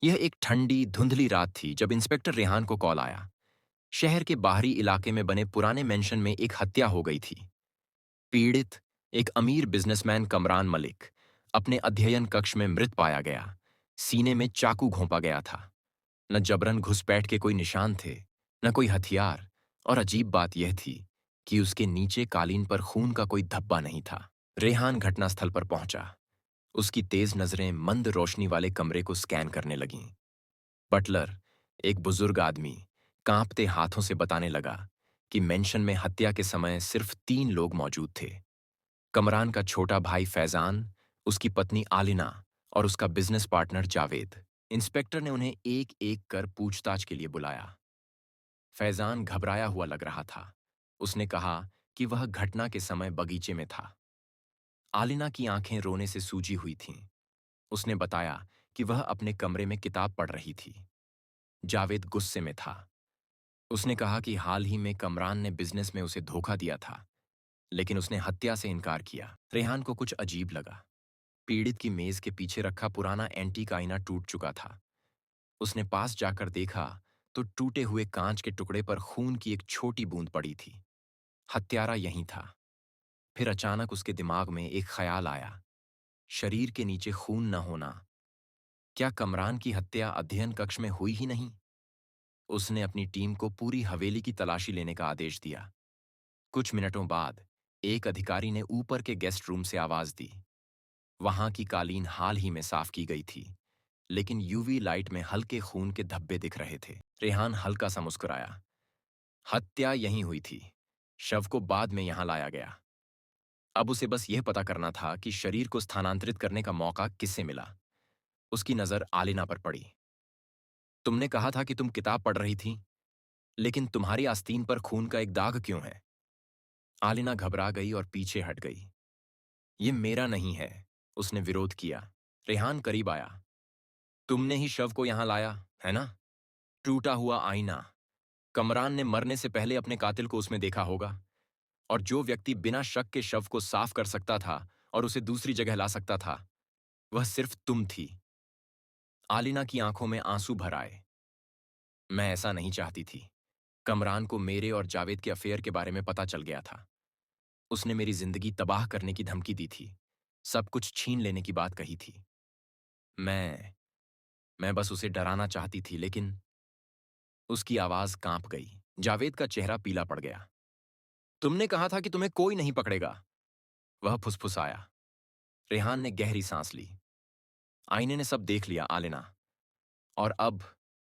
यह एक ठंडी, धुंधली रात थी जब इंस्पेक्टर रेहान को कॉल आया। शहर के बाहरी इलाके में बने पुराने मेंशन में एक हत्या हो गई थी। पीड़ित, एक अमीर बिजनेसमैन कमरान मलिक, अपने अध्ययन कक्ष में मृत पाया गया। सीने में चाकू घोंपा गया था। न जबरन घुसपैठ के कोई निशान थे, न कोई हथियार, और अजीब बात यह थी कि उसके नीचे कालीन पर खून का कोई धब्बा नहीं था। रेहान घटनास्थल पर पहुंचा। उसकी तेज नजरें मंद रोशनी वाले कमरे को स्कैन करने लगीं। बटलर, एक बुजुर्ग आदमी, कांपते हाथों से बताने लगा कि मेंशन में हत्या के समय सिर्फ 3 लोग मौजूद थे। कमरान का छोटा भाई फैजान, उसकी पत्नी आलिना और उसका बिजनेस पार्टनर जावेद। इंस्पेक्टर ने उन्हें एक-एक कर पूछताछ के लिए बुलाया। फैजान घबराया हुआ लग रहा था। उसने कहा कि वह घटना के समय बगीचे में था। आलिना की आंखें रोने से सूजी हुई थीं। उसने बताया कि वह अपने कमरे में किताब पढ़ रही थी। जावेद गुस्से में था। उसने कहा कि हाल ही में कमरान ने बिजनेस में उसे धोखा दिया था, लेकिन उसने हत्या से इनकार किया। रेहान को कुछ अजीब लगा। पीड़ित की मेज के पीछे रखा पुराना एंटीक आईना टूट चुका था। उसने पास जाकर देखा तो टूटे हुए कांच के टुकड़े पर खून की एक छोटी बूंद पड़ी थी। हत्यारा यहीं था। फिर अचानक उसके दिमाग में एक ख्याल आया। शरीर के नीचे खून न होना, क्या कमरान की हत्या अध्ययन कक्ष में हुई ही नहीं? उसने अपनी टीम को पूरी हवेली की तलाशी लेने का आदेश दिया। कुछ मिनटों बाद एक अधिकारी ने ऊपर के गेस्ट रूम से आवाज दी। वहां की कालीन हाल ही में साफ की गई थी, लेकिन यूवी लाइट में हल्के खून के धब्बे दिख रहे थे। रेहान हल्का सा मुस्कुराया। हत्या यहीं हुई थी। शव को बाद में यहां लाया गया। अब उसे बस यह पता करना था कि शरीर को स्थानांतरित करने का मौका किससे मिला। उसकी नजर आलिना पर पड़ी। तुमने कहा था कि तुम किताब पढ़ रही थी, लेकिन तुम्हारी आस्तीन पर खून का एक दाग क्यों है? आलिना घबरा गई और पीछे हट गई। ये मेरा नहीं है, उसने विरोध किया। रेहान करीब आया। तुमने ही शव को यहां लाया, है ना? टूटा हुआ आईना। कमरान ने मरने से पहले अपने कातिल को उसमें देखा होगा। और जो व्यक्ति बिना शक के शव को साफ कर सकता था और उसे दूसरी जगह ला सकता था, वह सिर्फ तुम थी। आलिना की आंखों में आंसू भर आए। मैं ऐसा नहीं चाहती थी। कमरान को मेरे और जावेद के अफेयर के बारे में पता चल गया था। उसने मेरी जिंदगी तबाह करने की धमकी दी थी। सब कुछ छीन लेने की बात कही थी। मैं मैं बस उसे डराना चाहती थी, लेकिन उसकी आवाज कांप गई। जावेद का चेहरा पीला पड़ गया। तुमने कहा था कि तुम्हें कोई नहीं पकड़ेगा, वह फुसफुसाया। रेहान ने गहरी सांस ली। आईने ने सब देख लिया, आलिना। और अब